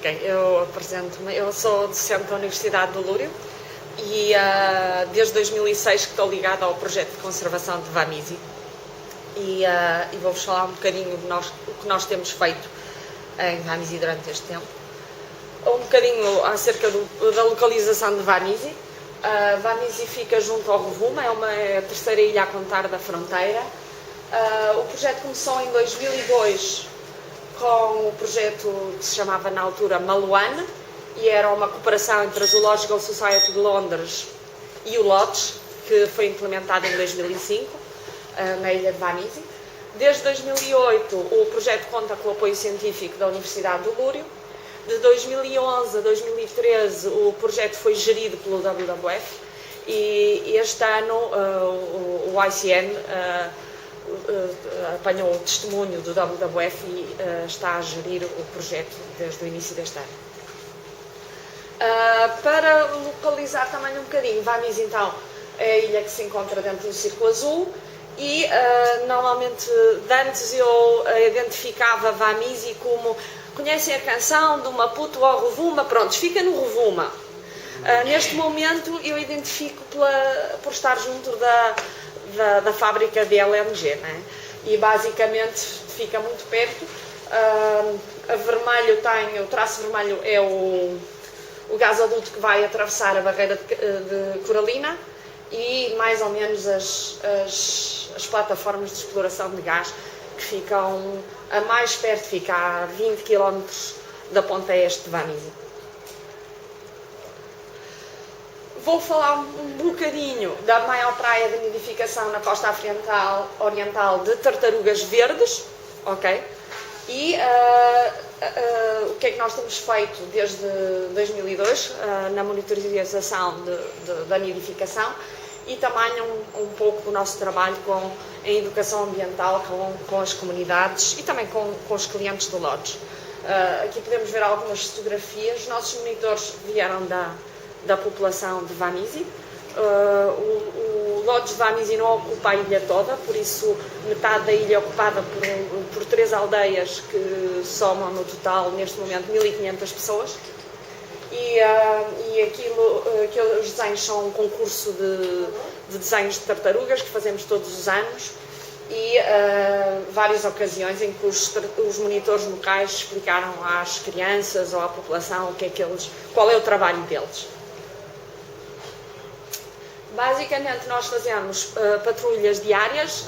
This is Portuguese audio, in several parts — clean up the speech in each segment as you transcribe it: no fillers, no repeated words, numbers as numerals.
Ok, eu apresento-me. Eu sou docente da Universidade do Lúrio e desde 2006 que estou ligada ao projeto de conservação de Vamisi e vou-vos falar um bocadinho do que nós temos feito em Vamisi durante este tempo. Um bocadinho acerca da localização de Vamisi. Vamisi fica junto ao Rovuma, é a terceira ilha a contar da fronteira. O projeto começou em 2002 com o projeto que se chamava na altura Maluane e era uma cooperação entre a Zoological Society de Londres e o LOTS, que foi implementado em 2005 na ilha de Vamisi. Desde 2008 o projeto conta com o apoio científico da Universidade do Lúrio. De 2011 a 2013 o projeto foi gerido pelo WWF e este ano o ICN apanhou o testemunho do WWF e está a gerir o projeto desde o início deste ano. Para localizar também um bocadinho, Vamisi então é a ilha que se encontra dentro do Círculo Azul e normalmente antes eu identificava Vamisi como, conhecem a canção do Maputo ao Rovuma? Pronto, fica no Rovuma. Neste momento eu identifico por estar junto da fábrica de LNG, né? E basicamente fica muito perto. A vermelho o traço vermelho é o gasoduto que vai atravessar a barreira de Coralina e mais ou menos as plataformas de exploração de gás que ficam a mais perto, fica a 20 km da ponta este de Vamisi. Vou falar um bocadinho da maior praia de nidificação na costa oriental de tartarugas verdes, ok? E o que é que nós temos feito desde 2002 na monitorização da nidificação e também um pouco do nosso trabalho com a educação ambiental com as comunidades e também com os clientes do LOTS. Aqui podemos ver algumas fotografias. Os nossos monitores vieram da população de Vamisi. O LOTS de Vamisi não ocupa a ilha toda, por isso metade da ilha é ocupada por 3 aldeias que somam no total, neste momento, 1.500 pessoas. E aqueles desenhos são um concurso de desenhos de tartarugas que fazemos todos os anos e várias ocasiões em que os monitores locais explicaram às crianças ou à população qual é o trabalho deles. Basicamente nós fazemos patrulhas diárias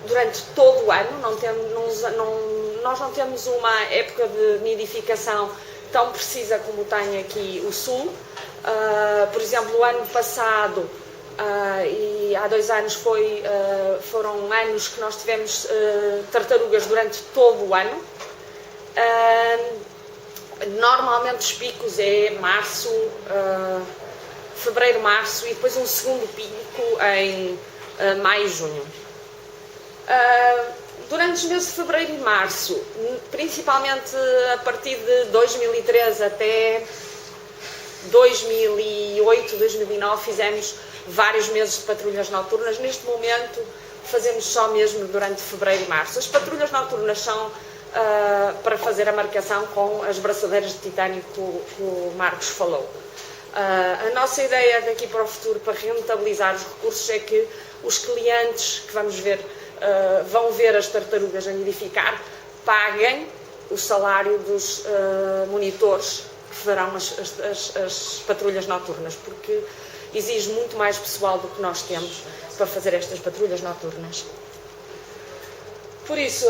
durante todo o ano, nós não temos uma época de nidificação tão precisa como tem aqui o Sul. Por exemplo, o ano passado e há 2 anos foram anos que nós tivemos tartarugas durante todo o ano. Normalmente os picos é março, fevereiro, março e depois um segundo pico em maio e junho. Durante os meses de fevereiro e março, principalmente a partir de 2013 até 2008, 2009, fizemos vários meses de patrulhas noturnas. Neste momento fazemos só mesmo durante fevereiro e março. As patrulhas noturnas são para fazer a marcação com as braçadeiras de titânio que o Marcos falou. A nossa ideia daqui para o futuro, para rentabilizar os recursos, é que os clientes que vão ver as tartarugas a nidificar, paguem o salário dos monitores que farão as patrulhas noturnas, porque exige muito mais pessoal do que nós temos para fazer estas patrulhas noturnas. Por isso,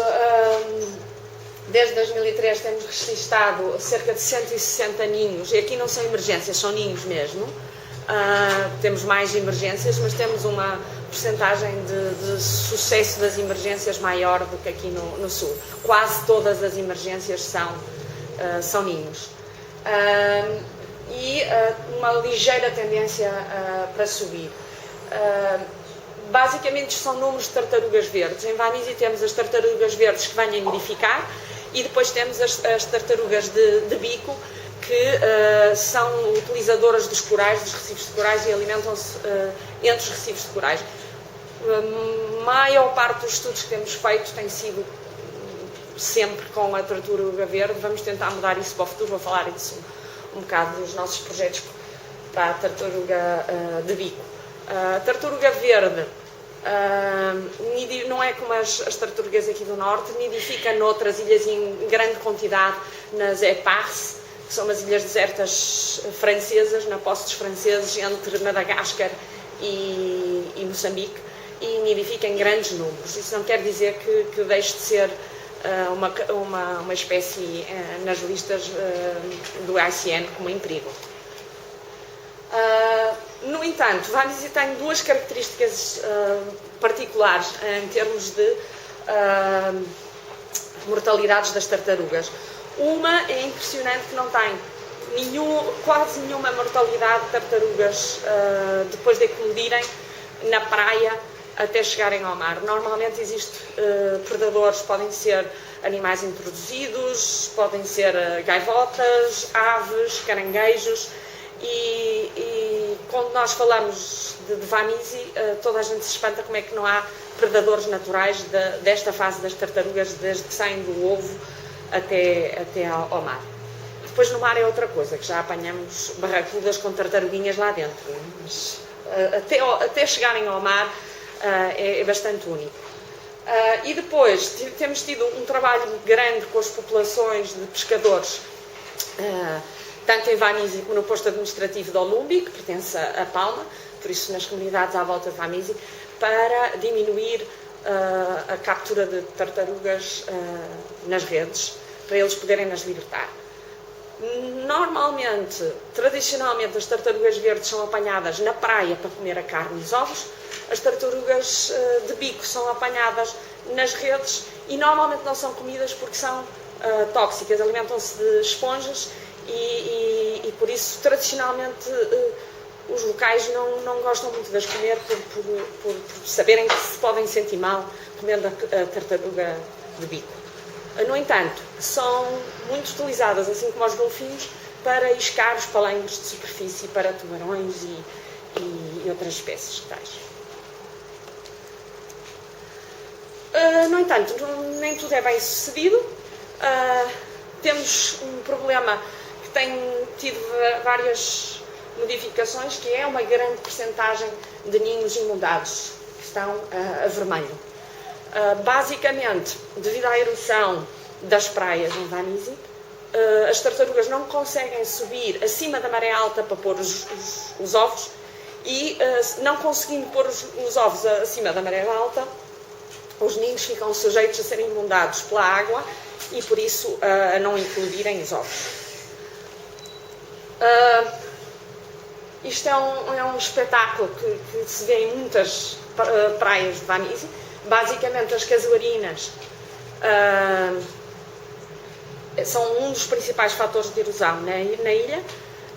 desde 2003 temos registado cerca de 160 ninhos, e aqui não são emergências, são ninhos mesmo. Temos mais emergências, mas temos uma percentagem de sucesso das emergências maior do que aqui no Sul. Quase todas as emergências são ninhos. E uma ligeira tendência para subir. Basicamente são números de tartarugas verdes. Em Vamisi temos as tartarugas verdes que vêm a nidificar e depois temos as tartarugas de bico que são utilizadoras dos corais, dos recifes de corais e alimentam-se entre os recifes de corais. A maior parte dos estudos que temos feito tem sido sempre com a tartaruga verde. Vamos tentar mudar isso para o futuro, vou falar disso um bocado dos nossos projetos para a tartaruga de bico. A tartaruga verde não é como as tartarugas aqui do norte, nidifica noutras ilhas em grande quantidade, nas Éparses, que são umas ilhas desertas francesas, na posse dos franceses, entre Madagascar e Moçambique, e nidifica em grandes números. Isso não quer dizer que deixe de ser uma espécie nas listas do ICN como em perigo. No entanto, Vanise tem duas características particulares em termos de mortalidades das tartarugas. Uma é impressionante, que não tem quase nenhuma mortalidade de tartarugas depois de eclodirem na praia até chegarem ao mar. Normalmente existem predadores, podem ser animais introduzidos, podem ser gaivotas, aves, caranguejos, e quando nós falamos de Vanise, toda a gente se espanta como é que não há predadores naturais desta fase das tartarugas, desde que saem do ovo até ao mar. Depois no mar é outra coisa, que já apanhamos barracudas com tartaruguinhas lá dentro, mas até chegarem ao mar é bastante único. E depois temos tido um trabalho grande com as populações de pescadores, tanto em Vanise como no posto administrativo de Olumbi, que pertence a Palma, por isso nas comunidades à volta de Vanise, para diminuir a captura de tartarugas nas redes, para eles poderem nas libertar. Normalmente, tradicionalmente, as tartarugas verdes são apanhadas na praia para comer a carne e os ovos. As tartarugas de bico são apanhadas nas redes e normalmente não são comidas porque são tóxicas, alimentam-se de esponjas e por isso, tradicionalmente, os locais não gostam muito de as comer por saberem que se podem sentir mal comendo a tartaruga de bico. No entanto, são muito utilizadas, assim como os golfinhos, para iscar os palangres de superfície para tubarões e outras espécies tais. No entanto, nem tudo é bem sucedido. Temos um problema que tem tido várias modificações, que é uma grande percentagem de ninhos inundados, que estão a vermelho. Basicamente, devido à erosão das praias em Vanise, as tartarugas não conseguem subir acima da maré alta para pôr os ovos e, não conseguindo pôr os ovos acima da maré alta, os ninhos ficam sujeitos a serem inundados pela água e, por isso, a não eclodirem os ovos. Isto é um espetáculo que se vê em muitas praias de Vanise. Basicamente, as casuarinas são um dos principais fatores de erosão na ilha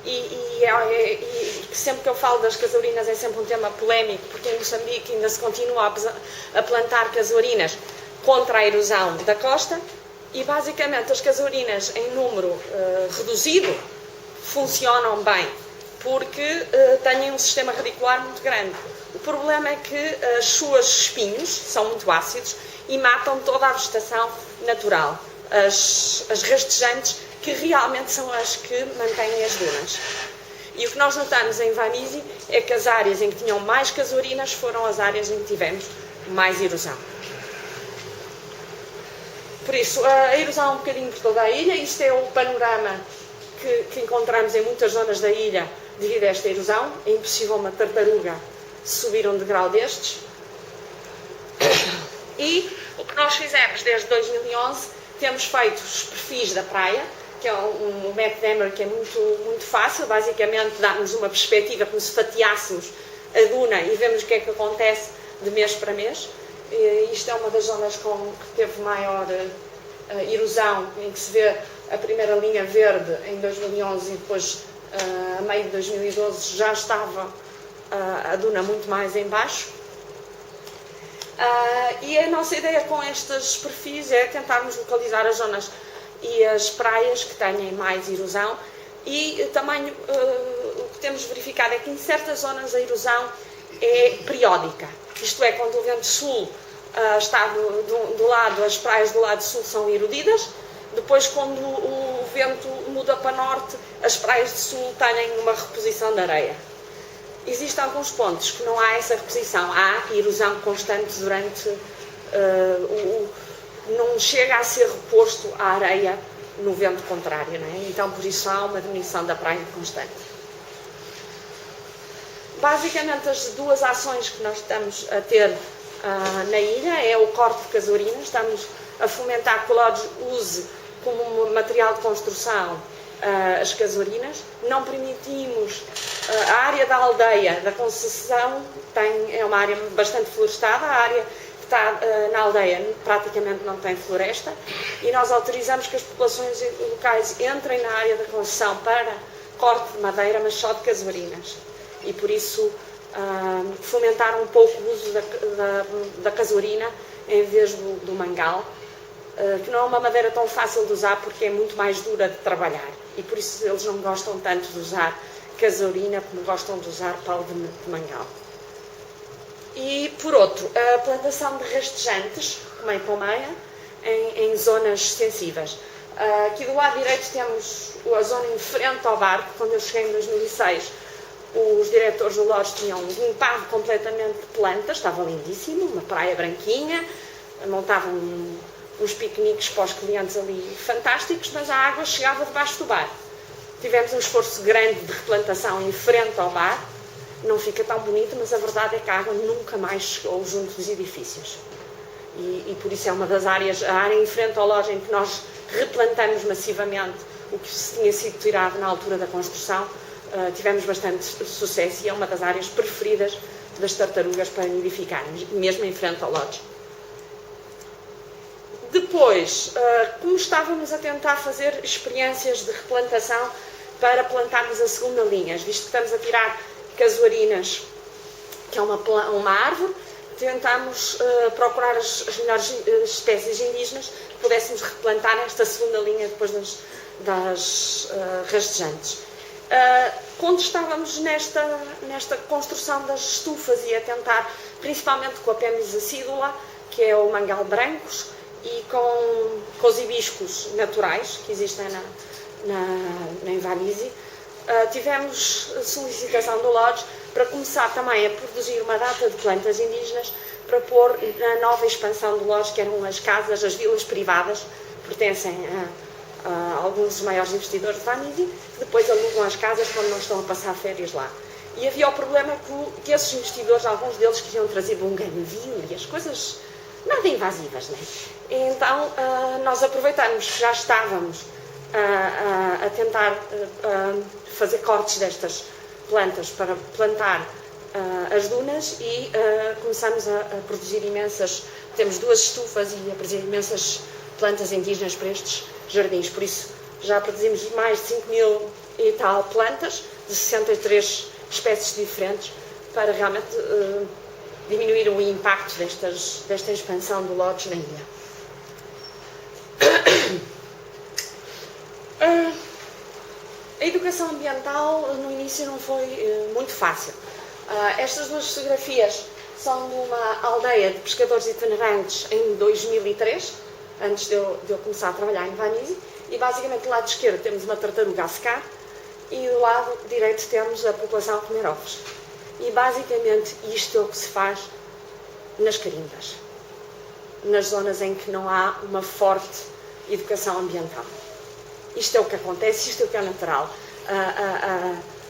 e sempre que eu falo das casuarinas é sempre um tema polémico, porque em Moçambique ainda se continua a plantar casuarinas contra a erosão da costa e basicamente as casuarinas em número reduzido funcionam bem porque têm um sistema radicular muito grande. O problema é que os seus espinhos são muito ácidos e matam toda a vegetação natural, as rastejantes, que realmente são as que mantêm as dunas. E o que nós notamos em Vanise é que as áreas em que tinham mais casuarinas foram as áreas em que tivemos mais erosão. Por isso, a erosão é um bocadinho por toda a ilha. Isto é o panorama que encontramos em muitas zonas da ilha devido a esta erosão. É impossível uma tartaruga subir um degrau destes. E o que nós fizemos desde 2011, temos feito os perfis da praia, que é um método Emery que é muito fácil. Basicamente dá-nos uma perspectiva como se fatiássemos a duna e vemos o que é que acontece de mês para mês. E isto é uma das zonas que teve maior erosão, em que se vê a primeira linha verde em 2011 e depois a meio de 2012 já estava a duna muito mais em baixo. E a nossa ideia com estes perfis é tentarmos localizar as zonas e as praias que têm mais erosão e também o que temos verificado é que em certas zonas a erosão é periódica, isto é, quando o vento sul está do lado, as praias do lado sul são erudidas. Depois, quando o vento muda para norte, as praias de sul têm uma reposição de areia. Existem alguns pontos que não há essa reposição, há erosão constante durante não chega a ser reposto a areia no vento contrário, não é? Então por isso há uma diminuição da praia constante. Basicamente as duas ações que nós estamos a ter na ilha é o corte de casuarinas. Estamos a fomentar que o Lodge use como material de construção as casuarinas. Não permitimos a área da aldeia da concessão é uma área bastante florestada. A área que está na aldeia praticamente não tem floresta e nós autorizamos que as populações locais entrem na área da concessão para corte de madeira, mas só de casuarinas. E por isso fomentar um pouco o uso da casuarina em vez do mangal, que não é uma madeira tão fácil de usar porque é muito mais dura de trabalhar e por isso eles não gostam tanto de usar casuarina como gostam de usar pau de mangal. E por outro, a plantação de rastejantes, meio com meia, em zonas sensíveis. Aqui do lado direito temos a zona em frente ao barco. Quando eu cheguei em 2006, os diretores do Lodge tinham limpado completamente de plantas, estava lindíssimo, uma praia branquinha, montavam uns piqueniques para os clientes ali fantásticos, mas a água chegava debaixo do bar. Tivemos um esforço grande de replantação em frente ao bar, não fica tão bonito, mas a verdade é que a água nunca mais chegou junto dos edifícios. E por isso é uma das áreas, a área em frente ao Lodge em que nós replantamos massivamente o que se tinha sido tirado na altura da construção. Tivemos bastante sucesso e é uma das áreas preferidas das tartarugas para nidificarem, mesmo em frente ao Lodge. Depois, como estávamos a tentar fazer experiências de replantação para plantarmos a segunda linha, visto que estamos a tirar casuarinas, que é uma árvore, tentámos procurar as melhores espécies indígenas que pudéssemos replantar esta segunda linha depois das rastejantes. Quando estávamos nesta construção das estufas e a tentar, principalmente com a Pemmis acidula, que é o mangal brancos, e com os hibiscos naturais que existem na Invernizzi, tivemos solicitação do Lodge para começar também a produzir uma data de plantas indígenas para pôr na nova expansão do Lodge, que eram as casas, as vilas privadas, pertencem a alguns dos maiores investidores de Invernizzi, que depois alugam as casas quando não estão a passar férias lá. E havia o problema que esses investidores, alguns deles queriam trazer bougainville e as coisas nada invasivas, não é? Então, nós aproveitamos que já estávamos a tentar fazer cortes destas plantas para plantar as dunas e começamos a produzir temos 2 estufas e a produzir imensas plantas indígenas para estes jardins. Por isso, já produzimos mais de 5.000 e tal plantas de 63 espécies diferentes para realmente diminuir o impacto desta expansão do Lodge na ilha. A educação ambiental no início não foi muito fácil. Estas 2 fotografias são de uma aldeia de pescadores itinerantes em 2003, antes de eu começar a trabalhar em Invernizzi, e basicamente do lado esquerdo temos uma tartaruga a secar e do lado direito temos a população a comer ovos. E basicamente isto é o que se faz nas carimbas, nas zonas em que não há uma forte educação ambiental. Isto é o que acontece, isto é o que é natural.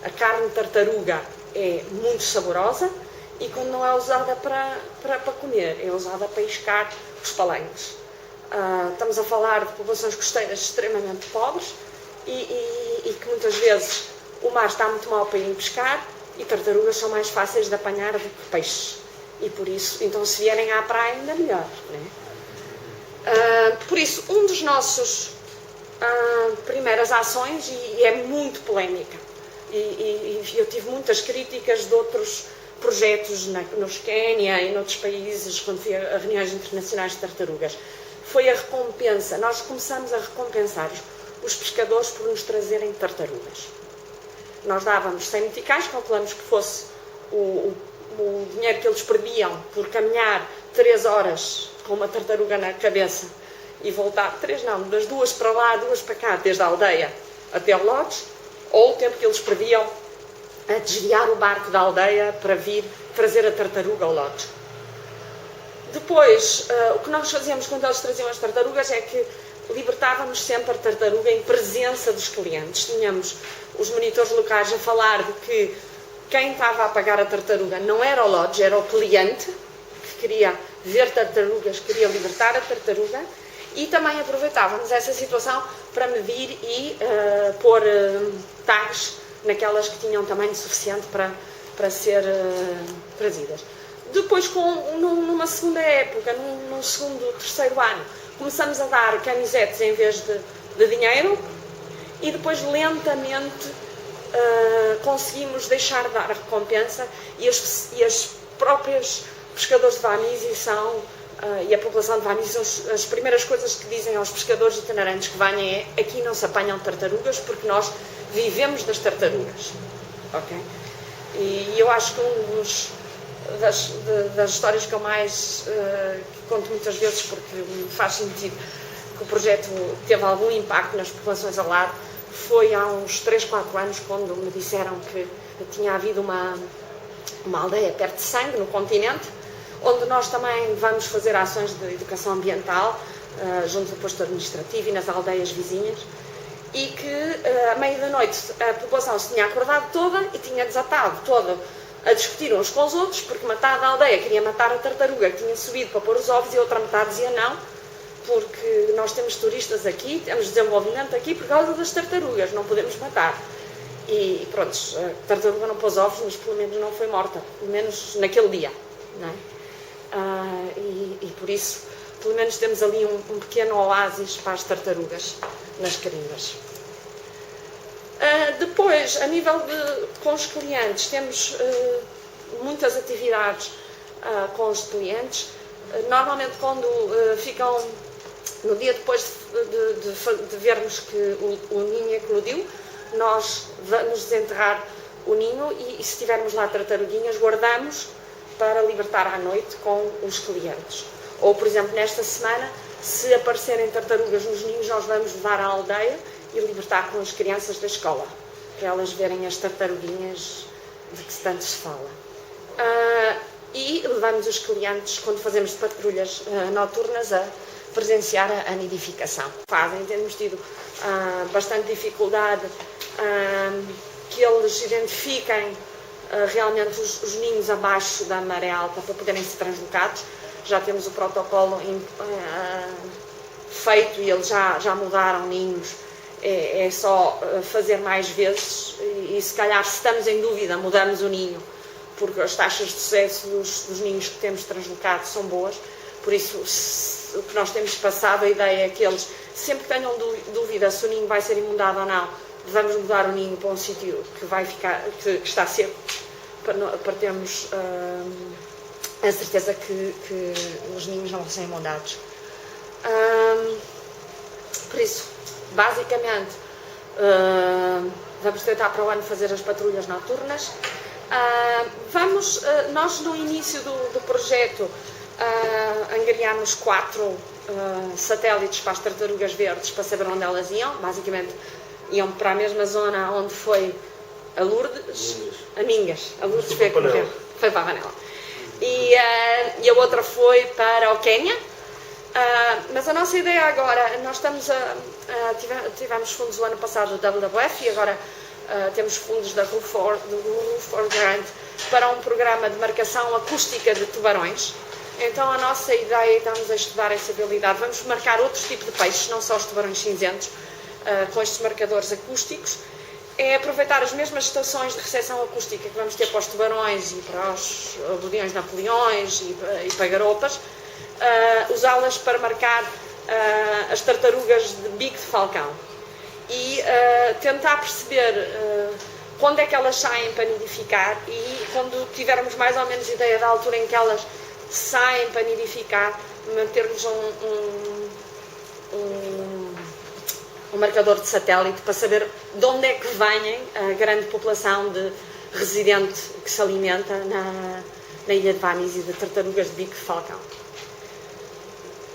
A carne de tartaruga é muito saborosa e quando não é usada para comer, é usada para pescar os palanques. Estamos a falar de populações costeiras extremamente pobres e que muitas vezes o mar está muito mal para ir pescar e tartarugas são mais fáceis de apanhar do que peixes. E por isso, então se vierem à praia ainda melhor, não é? Por isso, um dos nossos primeiras ações, e é muito polémica, e eu tive muitas críticas de outros projetos nos Quénia e noutros países, quando fui a reuniões internacionais de tartarugas, foi a recompensa. Nós começamos a recompensar os pescadores por nos trazerem tartarugas. Nós dávamos 100 meticais, calculamos que fosse o dinheiro que eles perdiam por caminhar 3 horas com uma tartaruga na cabeça e voltar, 3 não, das 2 para lá, 2 para cá, desde a aldeia até ao lodge, ou o tempo que eles perdiam a desviar o barco da aldeia para vir trazer a tartaruga ao lodge. Depois, o que nós fazíamos quando eles traziam as tartarugas é que libertávamos sempre a tartaruga em presença dos clientes. Tínhamos os monitores locais a falar de que quem estava a pagar a tartaruga não era o lodge, era o cliente, que queria ver tartarugas, queria libertar a tartaruga, e também aproveitávamos essa situação para medir e pôr tags naquelas que tinham tamanho suficiente para ser trazidas. Depois, numa segunda época, num segundo, terceiro ano, começamos a dar camisetes em vez de dinheiro, e depois lentamente conseguimos deixar de dar a recompensa, e as próprias pescadores de Vamisi e a população de Vamisi são as primeiras coisas que dizem aos pescadores itinerantes que venham é: aqui não se apanham tartarugas porque nós vivemos das tartarugas. Okay? E eu acho que das histórias que eu mais conto muitas vezes, porque me faz sentido que o projeto teve algum impacto nas populações ao lado, foi há uns 3, 4 anos, quando me disseram que tinha havido uma aldeia perto de Sangue, no continente, onde nós também vamos fazer ações de educação ambiental, junto do posto administrativo e nas aldeias vizinhas, e que à meia da noite a população se tinha acordado toda e tinha desatado toda a discutir uns com os outros, porque metade da aldeia queria matar a tartaruga que tinha subido para pôr os ovos e a outra metade dizia não, porque nós temos turistas aqui, temos desenvolvimento aqui por causa das tartarugas, não podemos matar. E pronto, a tartaruga não pôs ovos, mas pelo menos não foi morta, pelo menos naquele dia. Não é? E por isso, pelo menos temos ali um pequeno oásis para as tartarugas nas carimbas. Depois, a nível com os clientes, temos muitas atividades com os clientes. Normalmente, quando ficam no dia depois de vermos que o ninho eclodiu, nós vamos desenterrar o ninho e se tivermos lá tartaruguinhas, guardamos para libertar à noite com os clientes. Ou, por exemplo, nesta semana, se aparecerem tartarugas nos ninhos, nós vamos levar à aldeia e libertar com as crianças da escola, para elas verem as tartaruguinhas de que tanto se fala. E levamos os clientes, quando fazemos patrulhas noturnas, a presenciar a nidificação. Temos tido bastante dificuldade que eles identifiquem realmente os ninhos abaixo da maré alta para poderem ser translocados. Já temos o protocolo feito e eles já mudaram ninhos. É só fazer mais vezes e se calhar, se estamos em dúvida, mudamos o ninho, porque as taxas de sucesso dos ninhos que temos translocados são boas. Por isso, o que nós temos passado, a ideia é que eles sempre tenham dúvida se o ninho vai ser inundado ou não, vamos mudar o ninho para um sítio que está seco, para termos a certeza que os ninhos não vão ser inundados. Por isso, basicamente, vamos tentar para o ano fazer as patrulhas noturnas. Nós no início do projeto angariámos 4 satélites para as tartarugas verdes, para saber onde elas iam. Basicamente iam para a mesma zona onde foi a Lourdes, a Ningas. A Lourdes foi a que morreu, foi para a Vanela. E a outra foi para o Quénia. Mas a nossa ideia agora, nós tivemos fundos o ano passado do WWF e agora temos fundos da Roof for Grant para um programa de marcação acústica de tubarões. Então a nossa ideia, estamos a estudar essa habilidade, vamos marcar outros tipos de peixes, não só os tubarões cinzentos, com estes marcadores acústicos. É aproveitar as mesmas estações de recepção acústica que vamos ter para os tubarões e para os bodiões napoleões e para garopas, usá-las para marcar as tartarugas de bico de falcão e tentar perceber quando é que elas saem para nidificar, e quando tivermos mais ou menos ideia da altura em que elas saem para nidificar, mantermos um marcador de satélite para saber de onde é que vem a grande população de residente que se alimenta na ilha de Vamisi de tartarugas de bico de falcão.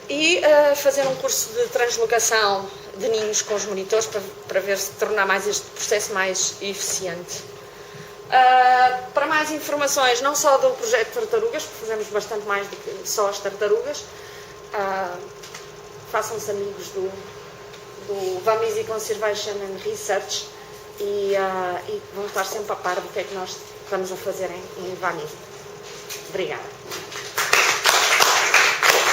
e fazer um curso de translocação de ninhos com os monitores para ver se tornar mais este processo mais eficiente. Para mais informações, não só do projeto Tartarugas, porque fazemos bastante mais do que só as tartarugas, façam-se amigos do Vamisi Conservation and Research e vão estar sempre a par do que é que nós estamos a fazer em Vamisi. Obrigada.